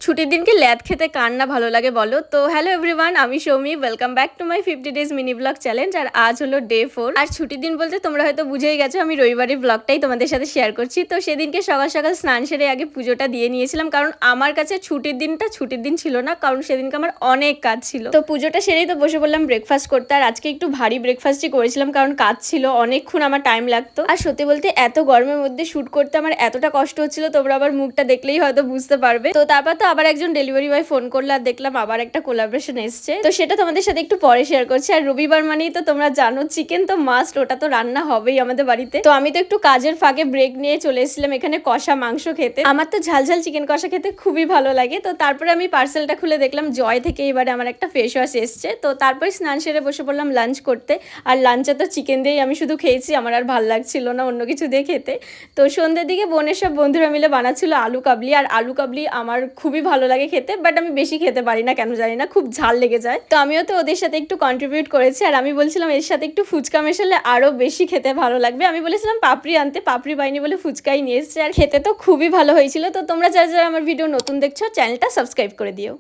ছুটির দিনকে ল্যাদ খেতে কার না ভালো লাগে বলো। তো হ্যালো এভরিওয়ান, আমি Soumi, welcome back to my 50 days mini blog challenge. আর আজ হলো ডে 4। আর ছুটির দিন বলতে তোমরা হয়তো বুঝেই গেছো আমি রবিবারের ব্লগটাই তোমাদের সাথে শেয়ার করছি। তো সেদিনকে সকাল সকাল স্নান সেরে আগে পুজোটা দিয়ে নিয়েছিলাম, কারণ আমার কাছে ছুটির দিন ছিল না, কারণ সেদিনকে আমার অনেক কাজ ছিল। তো পুজোটা সেরেই তো বসে বললাম ব্রেকফাস্ট করতে। আর আজকে একটু ভারী ব্রেকফাস্টই করেছিলাম, কারণ কাজ ছিল, অনেকক্ষণ আমার টাইম লাগতো। আর সত্যি বলতে এত গরমের মধ্যে শুট করতে আমার এতটা কষ্ট হচ্ছিল, তোমরা আবার মুখটা দেখলেই হয়তো বুঝতে পারবে। তো তারপর তো আবার একজন ডেলিভারি বয় ফোন করলো, আর দেখলাম আবার একটা কোলাবরেশন এসছে। তো সেটা তোমাদের সাথে একটু পরে শেয়ার করছি। আর রবিবার মানেই তো তোমরা জানো চিকেন তো মাস্ট, ওটা তো রান্না হবেই আমাদের বাড়িতে। তো আমি তো একটু কাজের ফাঁকে ব্রেক নিয়ে চলে এসেছিলাম এখানে কষা মাংস খেতে। আমার তো ঝালঝাল চিকেন কষা খেতে খুবই ভালো লাগে। তো তারপরে আমি পার্সেলটা খুলে দেখলাম জয় থেকে এবারে আমার একটা ফেস ওয়াশ এসছে। তো তারপরে স্নান সেরে বসে পড়লাম লাঞ্চ করতে। আর লাঞ্চে তো চিকেন দিয়েই আমি শুধু খেয়েছি, আমার আর ভাল লাগছিল না অন্য কিছু দিয়ে খেতে। তো সন্ধ্যের দিকে বোনের সব বন্ধুরা মিলে বানাচ্ছিল আলু কাবলি। আর আলু কাবলি আমার খুবই ভালো লাগে খেতে, বাট আমি বেশি খেতে পারি না, কেন জানি না, খুব ঝাল লেগে যায়। তো আমিও তো ওদের সাথে একটু কন্ট্রিবিউট করেছি। আর আমি বলছিলাম এর সাথে একটু ফুচকা মেশালে আরো বেশি খেতে ভালো লাগবে। আমি বলেছিলাম পাপড়ি আনতে, পাপড়ি পাইনি বলে ফুচকাই নিয়ে এসছে। আর খেতে তো খুবই ভালো হয়েছিল। তো তোমরা যারা যারা আমার ভিডিও নতুন দেখছো চ্যানেলটা সাবস্ক্রাইব করে দিও।